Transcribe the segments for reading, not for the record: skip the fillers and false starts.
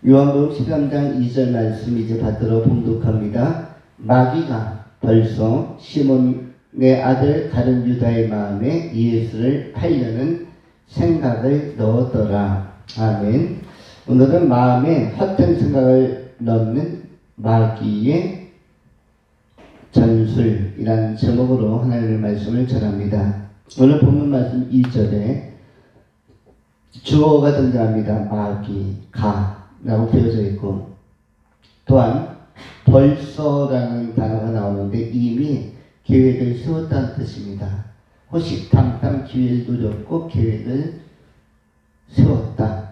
요한복음 13장 2절 말씀 이제 받들어 봉독합니다. 마귀가 벌써 시몬의 아들 다른 유다의 마음에 예수를 팔려는 생각을 넣었더라. 아멘. 오늘은 마음에 헛된 생각을 넣는 마귀의 전술이라는 제목으로 하나님의 말씀을 전합니다. 오늘 본문 말씀 2절에 주어가 등장합니다. 마귀가 라고 되어져 있고, 또한 벌써라는 단어가 나오는데 이미 계획을 세웠다는 뜻입니다. 호시탐탐 기회를 노렸고 계획을 세웠다.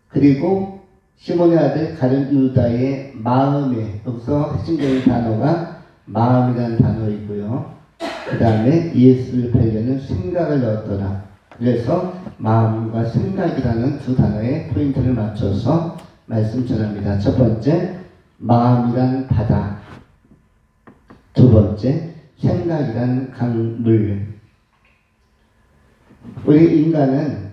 그리고 시몬의 아들 가룟 유다의 마음에, 여기서 핵심적인 단어가 마음이라는 단어이고요. 그 다음에 예수를 팔려는 생각을 넣었더라. 그래서 마음과 생각이라는 두 단어에 포인트를 맞춰서 말씀 전합니다. 첫 번째, 마음이란 바다. 두 번째, 생각이란 강물. 우리 인간은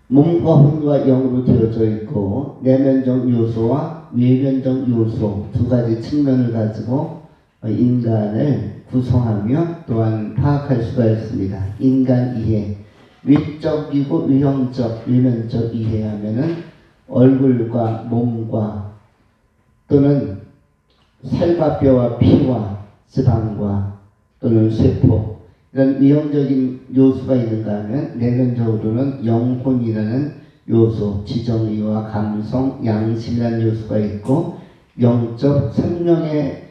몸과 혼과 영으로 되어져 있고, 내면적 요소와 외면적 요소 두 가지 측면을 가지고 인간을 구성하며 또한 파악할 수가 있습니다. 인간 이해, 외적이고 외형적, 외면적 이해하면은 얼굴과 몸과 또는 살과 뼈와 피와 지방과 또는 세포, 이런 외형적인 요소가 있는가 하면 내면적으로는 영혼이라는 요소, 지정의와 감성, 양심이라는 요소가 있고, 영적 생명의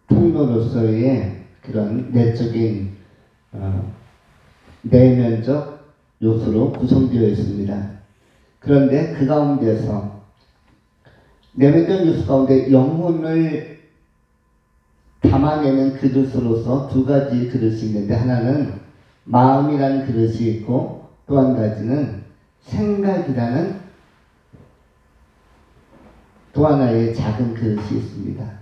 통로로서의 그런 내적인 내면적 요소로 구성되어 있습니다. 그런데 그 가운데서 내면적 요소 가운데 영혼을 담아내는 그릇으로서 두 가지 그릇이 있는데, 하나는 마음이라는 그릇이 있고 또 한 가지는 생각이라는 또 하나의 작은 그릇이 있습니다.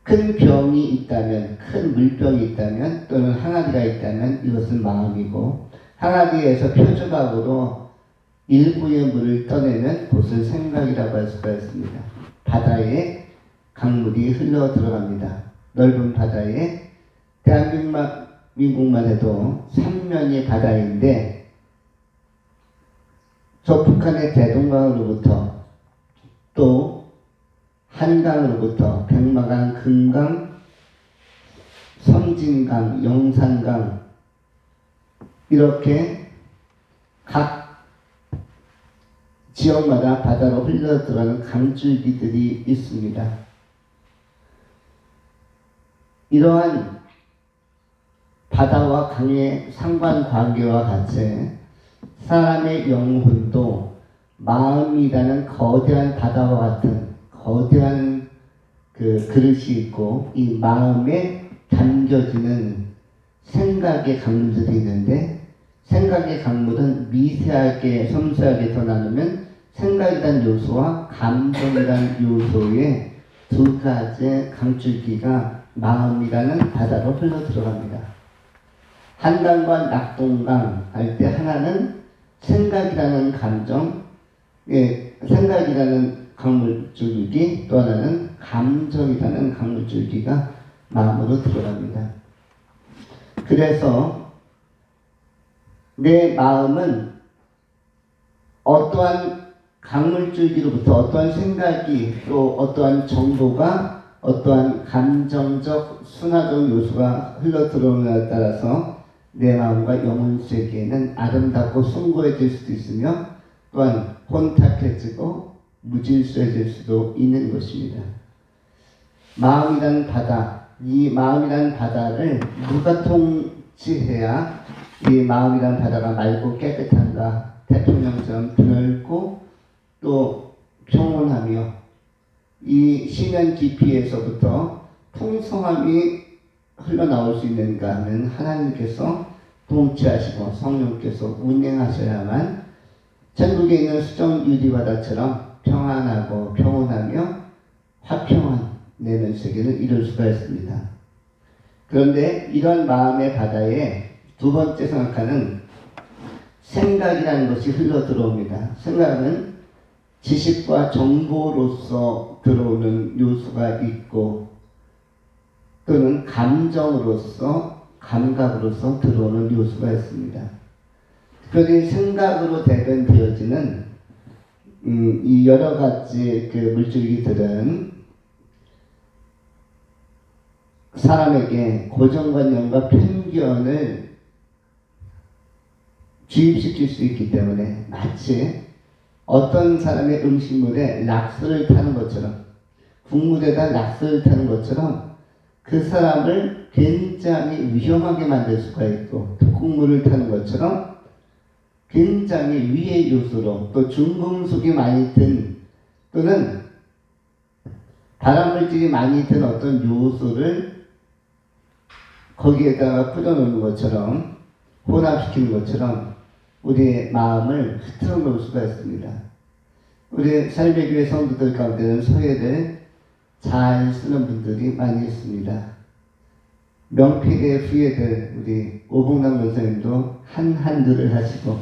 큰 병이 있다면, 큰 물병이 있다면, 또는 항아리가 있다면 이것은 마음이고, 항아리에서 표주박으로 일부의 물을 떠내면 그것은 생각이라고 할 수가 있습니다. 바다에 강물이 흘러 들어갑니다. 넓은 바다에, 대한민국만 해도 3면이 바다인데, 저 북한의 대동강으로부터 또 한강으로부터 백마강, 금강, 섬진강, 영산강, 이렇게 각 지역마다 바다로 흘러 들어가는 강줄기들이 있습니다. 이러한 바다와 강의 상관관계와 같이 사람의 영혼도 마음이라는 거대한 바다와 같은 거대한 그 그릇이 있고, 이 마음에 담겨지는 생각의 강물들이 있는데, 생각의 강물은 미세하게 섬세하게 더 나누면 생각이란 요소와 감정이란 요소의 두 가지 강줄기가 마음이라는 바다로 흘러 들어갑니다. 한강과 낙동강 할 때 하나는 생각이라는 감정, 생각이라는 강물줄기, 또 하나는 감정이라는 강물줄기가 마음으로 들어갑니다. 그래서 내 마음은 어떠한 강물줄기로부터 어떠한 생각이, 또 어떠한 정보가, 어떠한 감정적, 순화적 요소가 흘러 들어오느냐에 따라서 내 마음과 영혼 세계는 아름답고 숭고해질 수도 있으며, 또한 혼탁해지고 무질서해질 수도 있는 것입니다. 마음이라는 바다, 이 마음이라는 바다를 누가 통치해야 이 마음이라는 바다가 맑고 깨끗한가, 태평양처럼 넓고 또 평온하며 이 심연 깊이에서부터 풍성함이 흘러나올 수 있는가 하면 하나님께서 통치하시고 성령께서 운행하셔야만 천국에 있는 수정 유리바다처럼 평안하고 평온하며 화평한 내면 세계를 이룰 수가 있습니다. 그런데 이런 마음의 바다에 두 번째 생각하는 생각이라는 것이 흘러 들어옵니다. 생각은 지식과 정보로서 들어오는 요소가 있고 또는 감정으로서 감각으로서 들어오는 요소가 있습니다. 특별히 생각으로 대변되어지는 이 여러 가지 그 물질들은 사람에게 고정관념과 편견을 주입시킬 수 있기 때문에 마치 어떤 사람의 음식물에 락스를 타는 것처럼 국물에다 락스를 타는 것처럼 그 사람을 굉장히 위험하게 만들 수가 있고 독국물을 타는 것처럼 굉장히 위의 요소로 또 중금속이 많이 든 또는 발암물질이 많이 든 어떤 요소를 거기에다가 뿌려놓는 것처럼 혼합시키는 것처럼 우리의 마음을 흐트러 놓을 수가 있습니다. 우리 삶의 교회 성도들 가운데는 서예를 잘 쓰는 분들이 많이 있습니다. 명필의 후예들 우리 오봉남 권사님도 한글을 하시고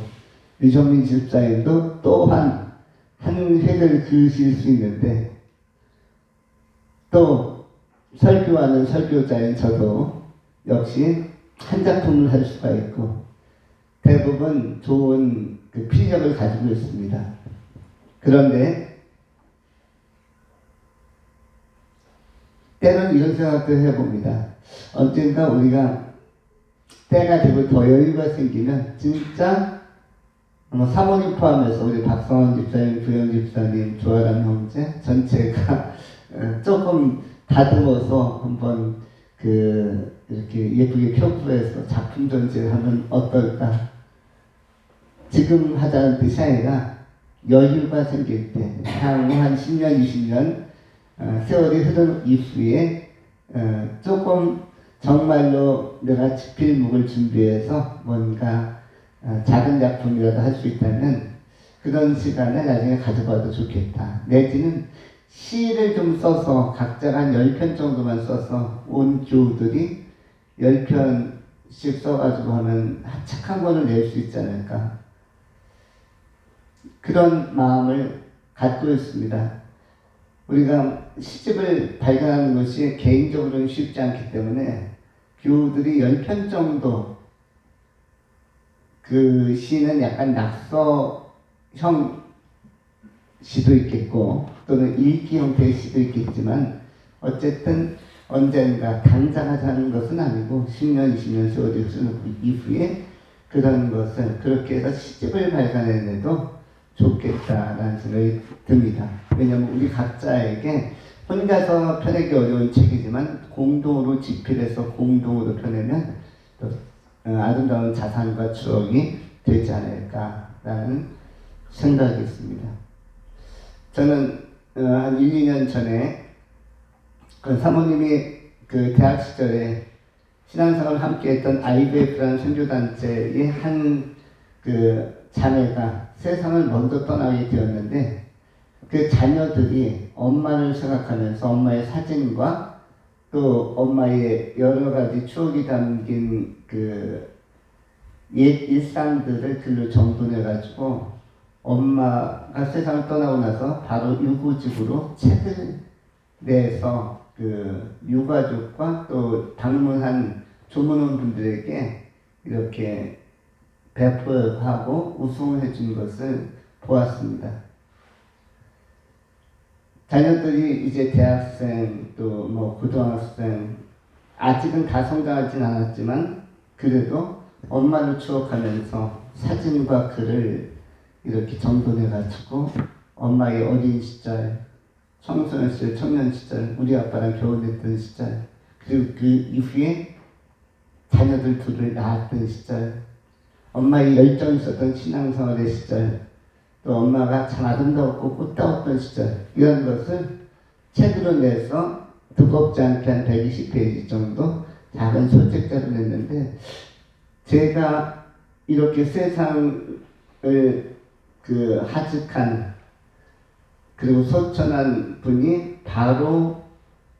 유정민 집사님도 또한 한 획을 그으실 수 있는데 또 설교하는 설교자인 저도 역시 한 작품을 할 수가 있고 대부분 좋은 그 필력을 가지고 있습니다. 그런데 때로는 이런 생각도 해봅니다. 언젠가 우리가 때가 되고 더 여유가 생기면 진짜 사모님 포함해서 우리 박성원 집사님, 구현 집사님, 조아람 형제 전체가 조금 다듬어서 한번 이렇게 예쁘게 표구해서 작품 전시를 하면 어떨까? 지금 하자는 뜻이 아니라 여유가 생길 때, 향후 한 10년, 20년 세월이 흐른 이후에 조금 정말로 내가 집필목을 준비해서 뭔가 작은 작품이라도 할 수 있다면 그런 시간을 나중에 가져봐도 좋겠다. 내지는 시를 좀 써서 각자가 한 10편 정도만 써서 온 교우들이 10편씩 써가지고 하면 착한 거를 낼 수 있지 않을까. 그런 마음을 갖고 있습니다. 우리가 시집을 발견하는 것이 개인적으로는 쉽지 않기 때문에 교우들이 10편 정도 그 시는 약간 낙서형 시도 있겠고 또는 읽기 형태의 시도 있겠지만 어쨌든 언젠가 당장 하자는 것은 아니고 10년, 20년 세월이 흐른 이후에 그런 것을 그렇게 해서 시집을 발간해내도 좋겠다라는 생각이 듭니다. 왜냐하면 우리 각자에게 혼자서 펴내기 어려운 책이지만 공동으로 집필해서 공동으로 펴내면 또 아름다운 자산과 추억이 되지 않을까라는 생각이 있습니다. 저는 한 1, 2년 전에 그 사모님이 그 대학 시절에 신앙생활을 함께 했던 IBF라는 선교단체의 한 그 자매가 세상을 먼저 떠나게 되었는데 그 자녀들이 엄마를 생각하면서 엄마의 사진과 또 엄마의 여러 가지 추억이 담긴 그 옛 일상들을 글로 정돈해가지고 엄마가 세상을 떠나고 나서 바로 유고집으로 책을 내서 그 유가족과 또 방문한 조문원 분들에게 이렇게 배포하고 우승해 준 것을 보았습니다. 자녀들이 이제 대학생 또 뭐 고등학생 아직은 다 성장하진 않았지만 그래도 엄마를 추억하면서 사진과 글을 이렇게 정돈해가지고 엄마의 어린 시절, 청소년 시절, 청년 시절, 우리 아빠랑 결혼했던 시절, 그리고 그 이후에 자녀들 둘을 낳았던 시절, 엄마의 열정이 있었던 신앙생활의 시절, 또 엄마가 참 아름다웠고 꽃다웠던 시절, 이런 것을 책으로 내서 두껍지 않게 한 120페이지 정도 작은 소책자를 냈는데 제가 이렇게 세상을 그 하직한 그리고 소천한 분이 바로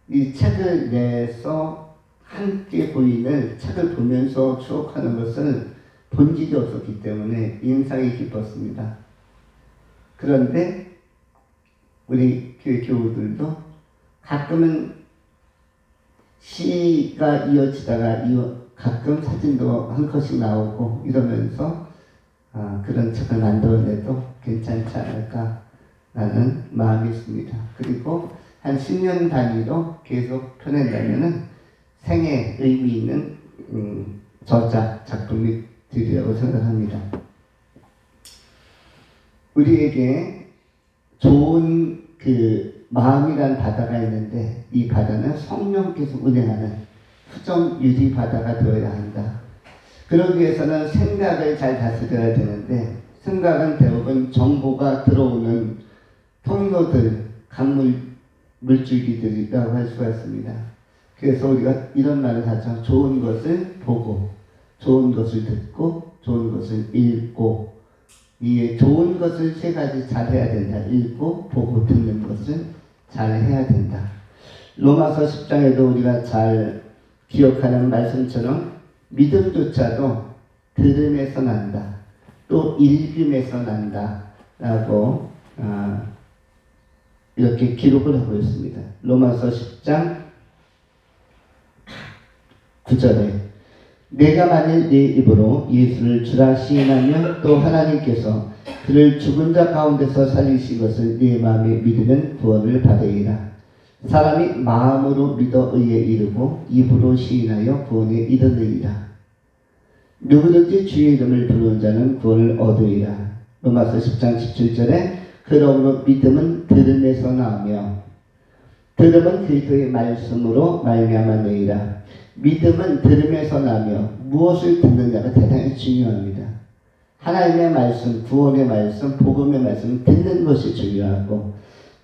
이 책을 내서 함께 부인을 책을 보면서 추억하는 것을 본질이 없었기 때문에 인상이 깊었습니다. 그런데 우리 교회 교우들도 가끔은 시가 이어지다가 가끔 사진도 한 컷씩 나오고 이러면서 그런 책을 만들어내도 괜찮지 않을까라는 마음이 있습니다. 그리고 한 10년 단위로 계속 펴낸다면은 생애 의미 있는 저작 작품이되리라고 생각합니다. 우리에게 좋은 그 마음이란 바다가 있는데 이 바다는 성령께서 운행하는 수정 유리 바다가 되어야 한다. 그러기 위해서는 생각을 잘 다스려야 되는데 생각은 대부분 정보가 들어오는 통로들, 물줄기들이라고 할 수가 있습니다. 그래서 우리가 이런 말을 하죠. 좋은 것을 보고, 좋은 것을 듣고, 좋은 것을 읽고, 이 좋은 것을 세 가지 잘 해야 된다. 읽고, 보고, 듣는 것을 잘 해야 된다. 로마서 10장에도 우리가 잘 기억하는 말씀처럼 믿음조차도 들음에서 난다. 또 읽음에서 난다. 라고 이렇게 기록을 하고 있습니다. 로마서 10장 9절에 내가 만일 네 입으로 예수를 주라 시인하면 또 하나님께서 그를 죽은 자 가운데서 살리신 것을 네 마음에 믿으면 구원을 받으리라. 사람이 마음으로 믿어 의에 이르고 입으로 시인하여 구원에 이르느니라. 누구든지 주의 이름을 부르는 자는 구원을 얻으리라. 로마서 10장 17절에 그러므로 믿음은 들음에서 나오며 들음은 그리스도의 말씀으로 말미암았느니라. 믿음은 들음에서 나며 무엇을 듣느냐가 대단히 중요합니다. 하나님의 말씀, 구원의 말씀, 복음의 말씀 듣는 것이 중요하고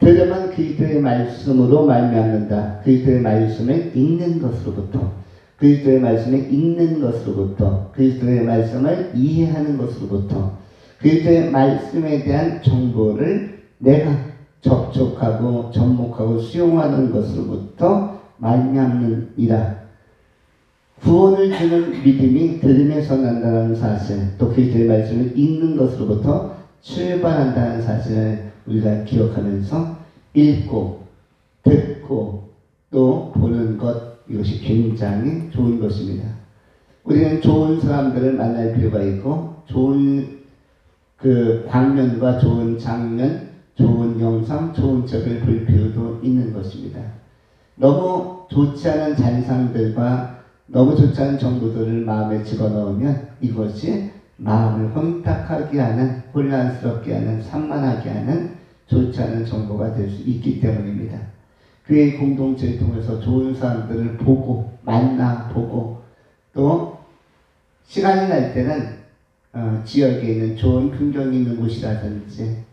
들음은 그리스도의 말씀으로 말미암는다. 그리스도의 말씀을 읽는 것으로부터 그리스도의 말씀을 읽는 것으로부터 그리스도의 말씀을 이해하는 것으로부터 그리스도의 말씀에 대한 정보를 내가 접촉하고 접목하고 수용하는 것으로부터 말미암느니라. 구원을 주는 믿음이 들음에서 난다는 사실, 또 그리스도의 말씀을 읽는 것으로부터 출발한다는 사실을 우리가 기억하면서 읽고 듣고 또 보는 것, 이것이 굉장히 좋은 것입니다. 우리는 좋은 사람들을 만날 필요가 있고 좋은 그 광면과 좋은 장면, 좋은 영상, 좋은 책을 볼 필요도 있는 것입니다. 너무 좋지 않은 잔상들과 너무 좋지 않은 정보들을 마음에 집어넣으면 이것이 마음을 혼탁하게 하는, 혼란스럽게 하는, 산만하게 하는 좋지 않은 정보가 될 수 있기 때문입니다. 교회 공동체를 통해서 좋은 사람들을 보고, 만나보고, 또 시간이 날 때는 지역에 있는 좋은 풍경이 있는 곳이라든지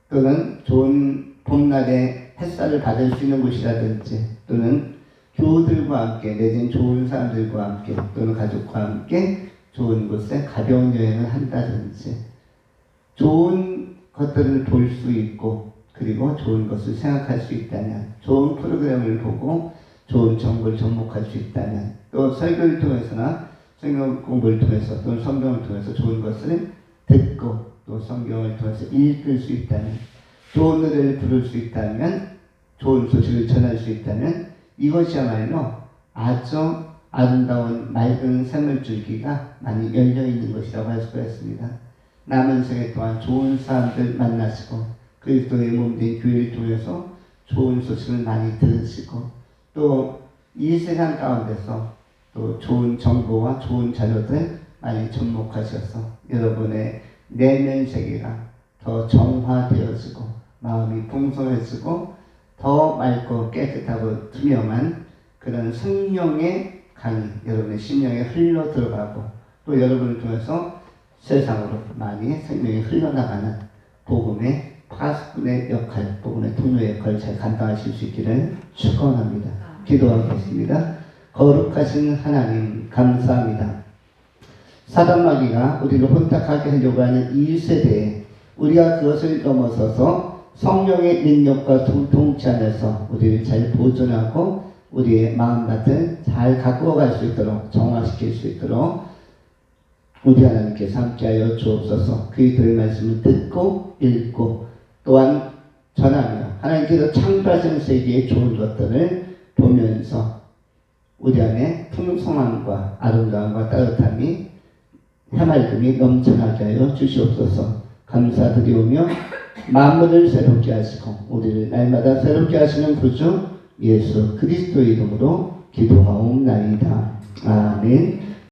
또는 좋은 봄날에 햇살을 받을 수 있는 곳이라든지 또는 교우들과 함께 내지는 좋은 사람들과 함께 또는 가족과 함께 좋은 곳에 가벼운 여행을 한다든지 좋은 것들을 볼 수 있고 그리고 좋은 것을 생각할 수 있다면 좋은 프로그램을 보고 좋은 정보를 접목할 수 있다면 또 설교를 통해서나 성경 공부를 통해서 또는 성경을 통해서 좋은 것을 듣고 또 성경을 통해서 읽을 수 있다면 좋은 노래를 부를 수 있다면 좋은 소식을 전할 수 있다면 이것이야말로 아주 아름다운 맑은 샘물줄기가 많이 열려있는 것이라고 할 수가 있습니다. 남은 생애 동안 좋은 사람들 만나시고 그리스도의 몸된 교회를 통해서 좋은 소식을 많이 들으시고 또 이 세상 가운데서 또 좋은 정보와 좋은 자료들 많이 접목하셔서 여러분의 내면 세계가 더 정화되어지고 마음이 풍성해지고 더 맑고 깨끗하고 투명한 그런 성령의 강이 여러분의 심령에 흘러 들어가고 또 여러분을 통해서 세상으로 많이 생명이 흘러나가는 복음의 파수꾼의 역할, 복음의 통로의 역할을 잘 감당하실 수 있기를 축원합니다. 기도하겠습니다. 거룩하신 하나님 감사합니다. 사단마귀가 우리를 혼탁하게 하려고 하는 이 세대에 우리가 그것을 넘어서서 성령의 능력과 통치 안에서 우리를 잘 보존하고 우리의 마음밭을 잘 가꾸어 갈 수 있도록 정화시킬 수 있도록 우리 하나님께서 함께하여 주옵소서. 그리스도의 말씀을 듣고 읽고 또한 전하며 하나님께서 창조하신 세계의 좋은 것들을 보면서 우리 안에 풍성함과 아름다움과 따뜻함이 해맑음이 넘쳐나게 하여 주시옵소서. 감사드리오며 만물을 새롭게 하시고 우리를 날마다 새롭게 하시는 구주 예수 그리스도의 이름으로 기도하옵나이다. 아멘.